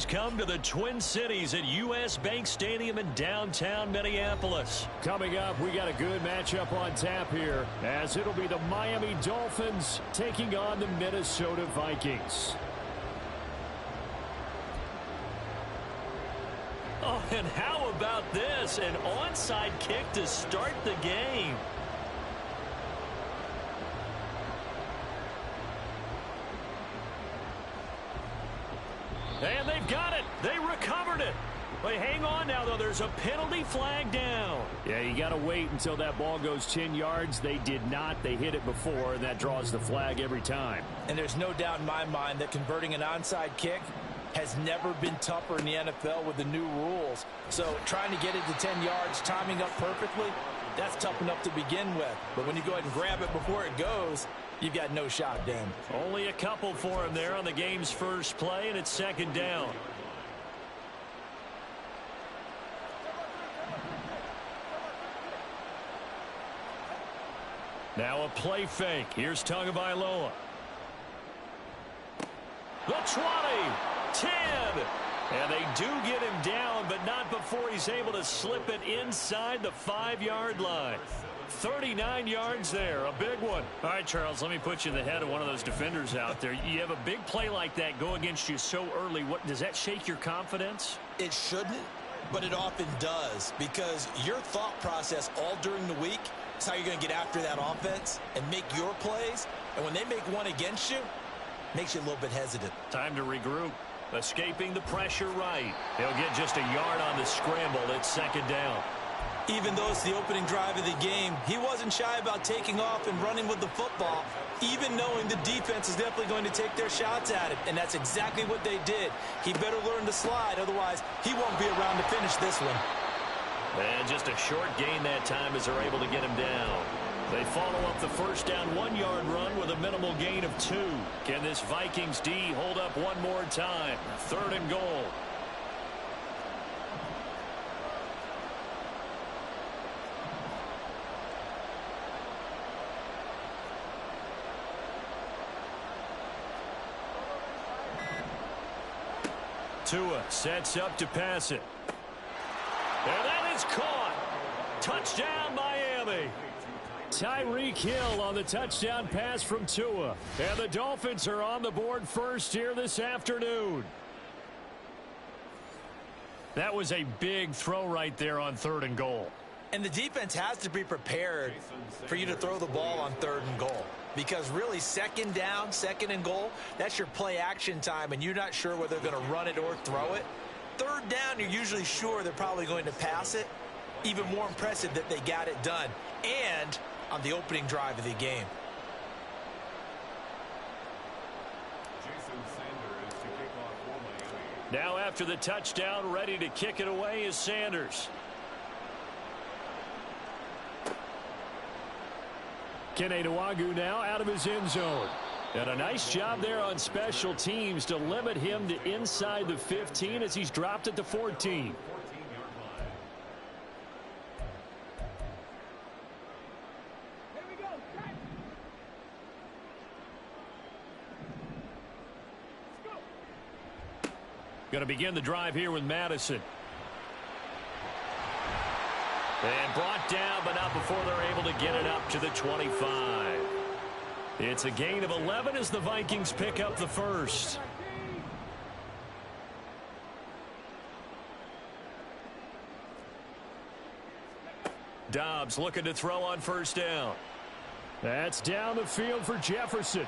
has come to the Twin Cities at U.S. Bank Stadium in downtown Minneapolis. Coming up, we got a good matchup on tap here, as it'll be the Miami Dolphins taking on the Minnesota Vikings. Oh, and how about this? An onside kick to start the game. And they've got it. They recovered it. But hang on now, though. There's a penalty flag down. Yeah, you got to wait until that ball goes 10 yards. They did not. They hit it before, and that draws the flag every time. And there's no doubt in my mind that converting an onside kick has never been tougher in the NFL with the new rules. So trying to get it to 10 yards, timing up perfectly, that's tough enough to begin with. But when you go ahead and grab it before it goes, you've got no shot then. Only a couple for him there on the game's first play, and it's second down. Now a play fake. Here's Tagovailoa. The 20, 10. And they do get him down, but not before he's able to slip it inside the 5-yard line. 39 yards there, a big one. All right, Charles, let me put you in the head of one of those defenders out there. You have a big play like that go against you so early. What does that shake your confidence? It shouldn't, but it often does, because your thought process all during the week is how you're going to get after that offense and make your plays. And when they make one against you, it makes you a little bit hesitant. Time to regroup. Escaping the pressure right. He'll get just a yard on the scramble. It's second down. Even though it's the opening drive of the game, he wasn't shy about taking off and running with the football, even knowing the defense is definitely going to take their shots at it. And that's exactly what they did. He better learn to slide, otherwise he won't be around to finish this one. And just a short gain that time as they're able to get him down. They follow up the first down 1-yard run with a minimal gain of 2. Can this Vikings D hold up one more time? Third and goal. Tua sets up to pass it. And that is caught. Touchdown, Miami. Tyreek Hill on the touchdown pass from Tua. And the Dolphins are on the board first here this afternoon. That was a big throw right there on third and goal. And the defense has to be prepared for you to throw the ball on third and goal. Because really, second down, second and goal, that's your play action time, and you're not sure whether they're going to run it or throw it. Third down, you're usually sure they're probably going to pass it. Even more impressive that they got it done. And on the opening drive of the game. Now after the touchdown, ready to kick it away is Sanders. Kenny Nwagu now out of his end zone. And a nice job there on special teams to limit him to inside the 15 as he's dropped at the 14. Going to begin the drive here with Madison. And brought down, but not before they're able to get it up to the 25. It's a gain of 11 as the Vikings pick up the first. Dobbs looking to throw on first down. That's down the field for Jefferson.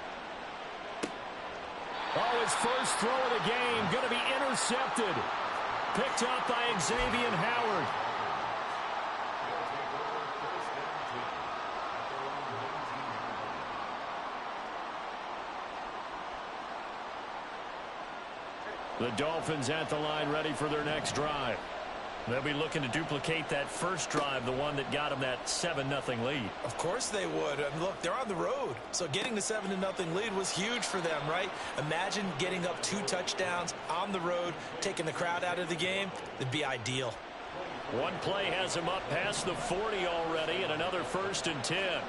Oh, his first throw of the game going to be intercepted. Picked up by Xavier Howard. The Dolphins at the line ready for their next drive. They'll be looking to duplicate that first drive, the one that got them that 7-0 lead. Of course they would. I mean, look, they're on the road. So getting the 7-0 lead was huge for them, right? Imagine getting up 2 touchdowns on the road, taking the crowd out of the game. It'd be ideal. One play has him up past the 40 already, and another 1st and 10.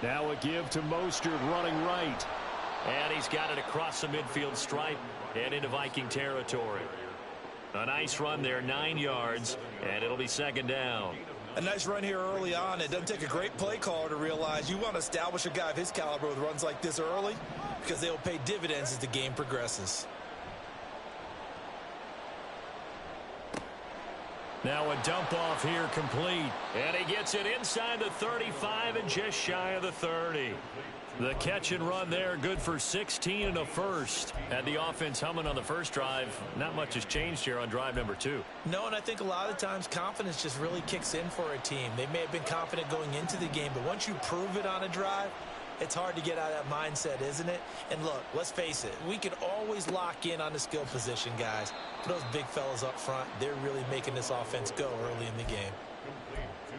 Now a give to Mostert running right. And he's got it across the midfield stripe and into Viking territory. A nice run there, 9 yards, and it'll be second down. A nice run here early on. It doesn't take a great play caller to realize you want to establish a guy of his caliber with runs like this early because they will pay dividends as the game progresses. Now a dump off here complete. And he gets it inside the 35 and just shy of the 30. The catch and run there, good for 16 and a first. Had the offense humming on the first drive. Not much has changed here on drive number 2. No, and I think a lot of times confidence just really kicks in for a team. They may have been confident going into the game, but once you prove it on a drive, it's hard to get out of that mindset, isn't it? And look, let's face it, we can always lock in on the skill position, guys. But those big fellas up front, they're really making this offense go early in the game.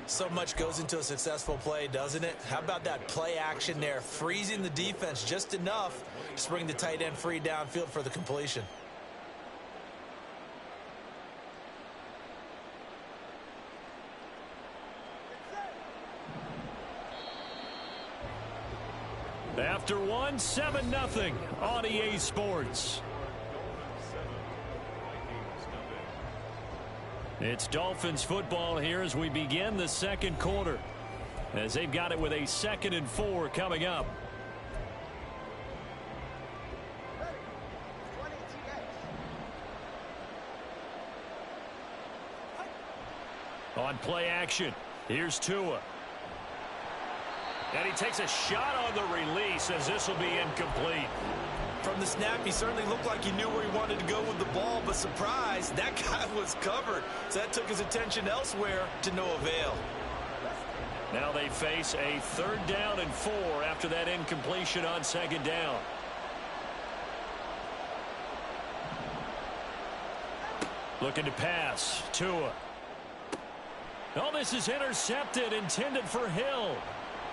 So much goes into a successful play, doesn't it? How about that play action there, freezing the defense just enough to bring the tight end free downfield for the completion. After one, 7-0 on EA Sports. It's Dolphins football here as we begin the second quarter, as they've got it with a 2nd and 4 coming up. On play action, here's Tua. And he takes a shot on the release as this will be incomplete. From the snap, he certainly looked like he knew where he wanted to go with the ball, but surprise, that guy was covered. So that took his attention elsewhere to no avail. Now they face a 3rd down and 4 after that incompletion on 2nd down. Looking to pass. Tua. Oh, this is intercepted, intended for Hill.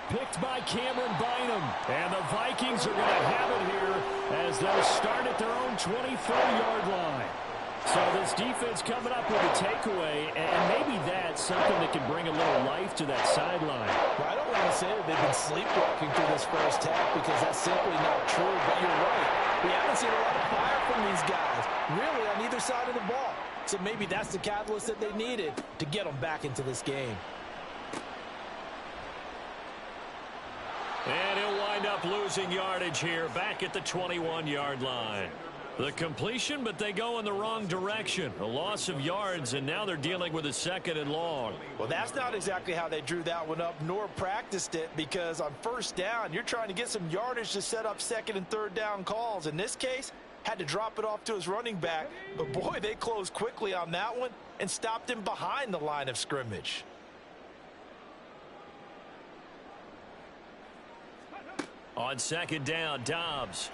Picked by Cameron Bynum. And the Vikings are going to have it here as they'll start at their own 24-yard line. So this defense coming up with a takeaway, and maybe that's something that can bring a little life to that sideline. Well, I don't want to say that they've been sleepwalking through this first half because that's simply not true, but you're right. We haven't seen a lot of fire from these guys, really, on either side of the ball. So maybe that's the catalyst that they needed to get them back into this game. And he'll wind up losing yardage here back at the 21-yard line. The completion, but they go in the wrong direction. A loss of yards, and now they're dealing with a 2nd and long. Well, that's not exactly how they drew that one up, nor practiced it, because on 1st down, you're trying to get some yardage to set up 2nd and 3rd down calls. In this case, had to drop it off to his running back. But, boy, they closed quickly on that one and stopped him behind the line of scrimmage. On 2nd down, Dobbs.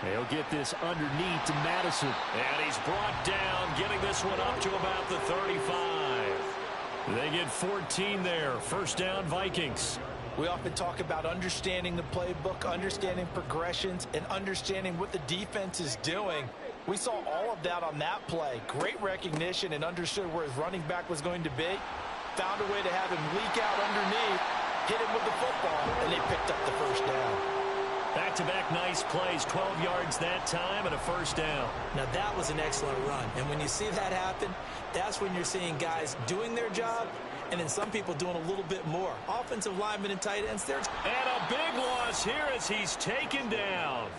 He'll get this underneath to Madison. And he's brought down, getting this one up to about the 35. They get 14 there. 1st down, Vikings. We often talk about understanding the playbook, understanding progressions, and understanding what the defense is doing. We saw all of that on that play. Great recognition and understood where his running back was going to be. Found a way to have him leak out underneath, hit him with the football, and they picked up the 1st down. Back-to-back nice plays, 12 yards that time and a 1st down. Now that was an excellent run, and when you see that happen, that's when you're seeing guys doing their job and then some people doing a little bit more. Offensive linemen and tight ends there. And a big loss here as he's taken down.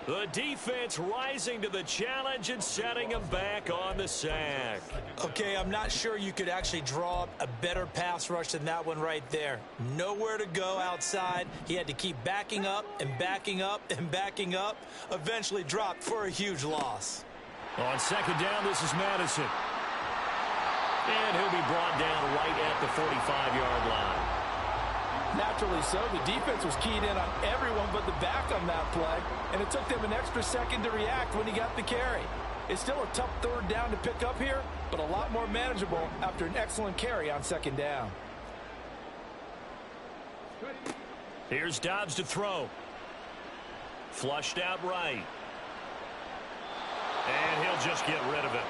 The defense rising to the challenge and setting him back on the sack. Okay, I'm not sure you could actually draw up a better pass rush than that one right there. Nowhere to go outside. He had to keep backing up and backing up and backing up. Eventually dropped for a huge loss. On 2nd down, this is Madison. And he'll be brought down right at the 45-yard line. Naturally so. The defense was keyed in on everyone but the back on that play, and it took them an extra second to react when he got the carry. It's still a tough 3rd down to pick up here, but a lot more manageable after an excellent carry on 2nd down. Here's Dobbs to throw. Flushed out right. And he'll just get rid of it.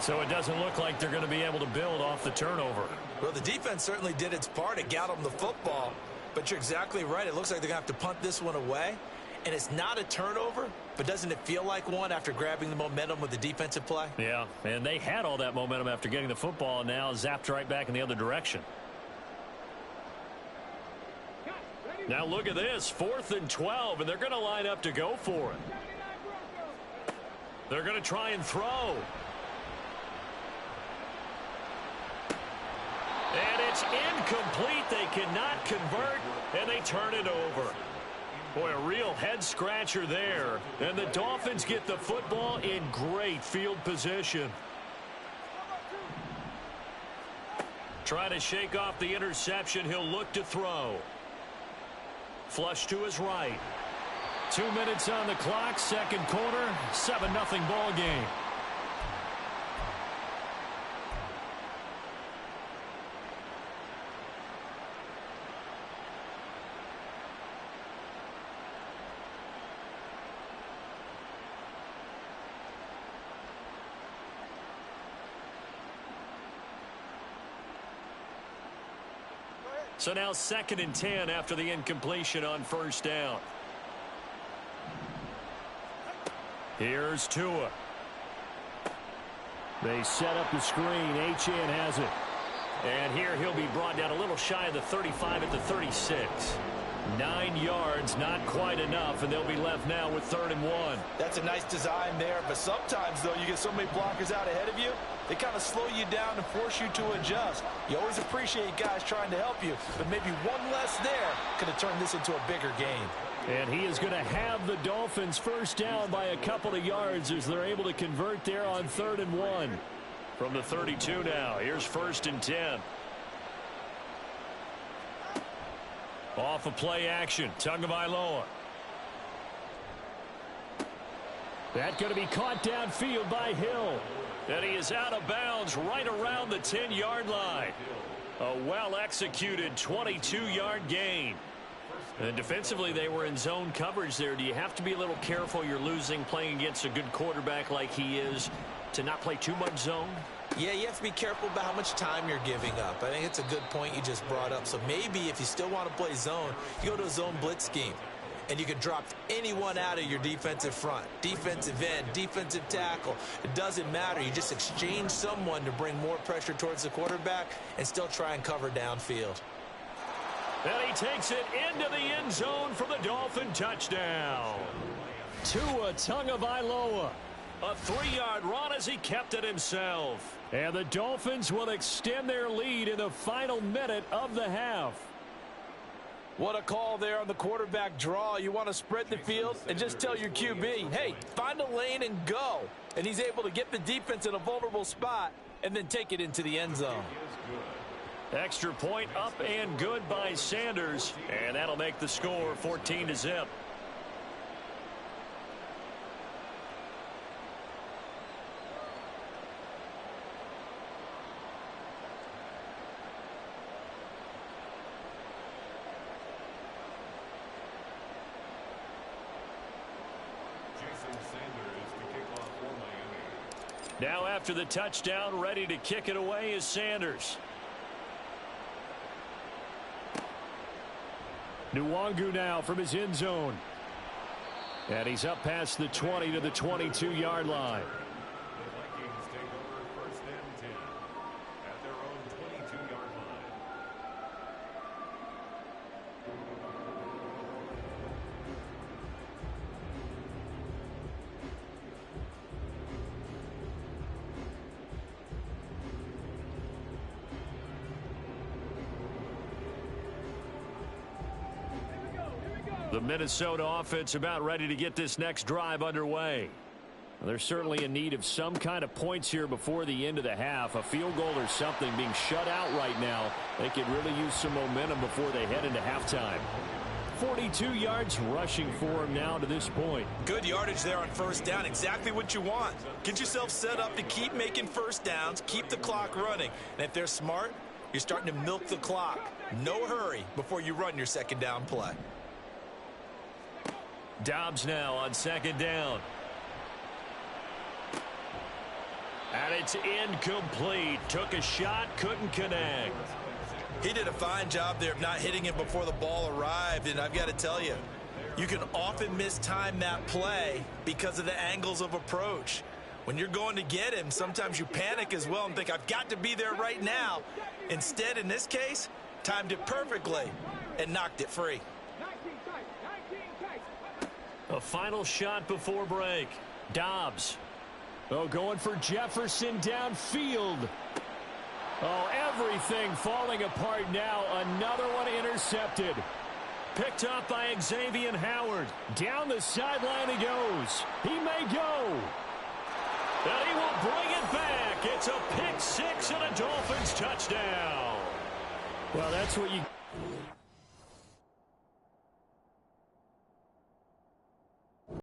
So it doesn't look like they're going to be able to build off the turnover. Well, the defense certainly did its part. It got them the football. But you're exactly right. It looks like they're going to have to punt this one away. And it's not a turnover, but doesn't it feel like one after grabbing the momentum with the defensive play? Yeah, and they had all that momentum after getting the football, and now zapped right back in the other direction. Now look at this, 4th and 12, and they're going to line up to go for it. They're going to try and throw. And it's incomplete. They cannot convert, and they turn it over. Boy, a real head-scratcher there. And the Dolphins get the football in great field position. Trying to shake off the interception. He'll look to throw. Flush to his right. 2 minutes on the clock, second quarter, 7-0 ball game. So now 2nd and 10 after the incompletion on first down. Here's Tua. They set up the screen. Achane has it. And here he'll be brought down a little shy of the 35 at the 36. 9 yards, not quite enough, and they'll be left now with 3rd and 1. That's a nice design there, but sometimes, though, you get so many blockers out ahead of you, they kind of slow you down and force you to adjust. You always appreciate guys trying to help you, but maybe one less there could have turned this into a bigger game. And he is going to have the Dolphins first down by a couple of yards as they're able to convert there on 3rd and 1. From the 32 now, here's 1st and 10. Off of play action, Tagovailoa. That going to be caught downfield by Hill. And he is out of bounds right around the 10-yard line. A well-executed 22-yard gain. And defensively, they were in zone coverage there. Do you have to be a little careful? You're losing playing against a good quarterback like he is to not play too much zone? Yeah, you have to be careful about how much time you're giving up. I think it's a good point you just brought up. So maybe if you still want to play zone, you go to a zone blitz scheme. And you can drop anyone out of your defensive front. Defensive end, defensive tackle. It doesn't matter. You just exchange someone to bring more pressure towards the quarterback and still try and cover downfield. And he takes it into the end zone for the Dolphin touchdown. Tua Tagovailoa. A 3-yard run as he kept it himself. And the Dolphins will extend their lead in the final minute of the half. What a call there on the quarterback draw. You want to spread the field and just tell your QB, hey, find a lane and go. And he's able to get the defense in a vulnerable spot and then take it into the end zone. Extra point up and good by Sanders. And that'll make the score 14-0. Now after the touchdown, ready to kick it away is Sanders. Nwangu now from his end zone. And he's up past the 20 to the 22-yard line. The Vikings take over 1st and 10 at their own 22-yard line. The Minnesota offense about ready to get this next drive underway. They're certainly in need of some kind of points here before the end of the half. A field goal or something being shut out right now. They could really use some momentum before they head into halftime. 42 yards rushing for him now to this point. Good yardage there on first down. Exactly what you want. Get yourself set up to keep making first downs, keep the clock running. And if they're smart, you're starting to milk the clock. No hurry before you run your second down play. Dobbs now on second down. And it's incomplete. Took a shot, couldn't connect. He did a fine job there of not hitting it before the ball arrived, and I've got to tell you, you can often mistime that play because of the angles of approach. When you're going to get him, sometimes you panic as well and think, I've got to be there right now. Instead, in this case, timed it perfectly and knocked it free. A final shot before break. Dobbs. Oh, going for Jefferson downfield. Oh, everything falling apart now. Another one intercepted. Picked up by Xavier Howard. Down the sideline he goes. He may go. And he will bring it back. It's a pick six and a Dolphins touchdown. Well, that's what you...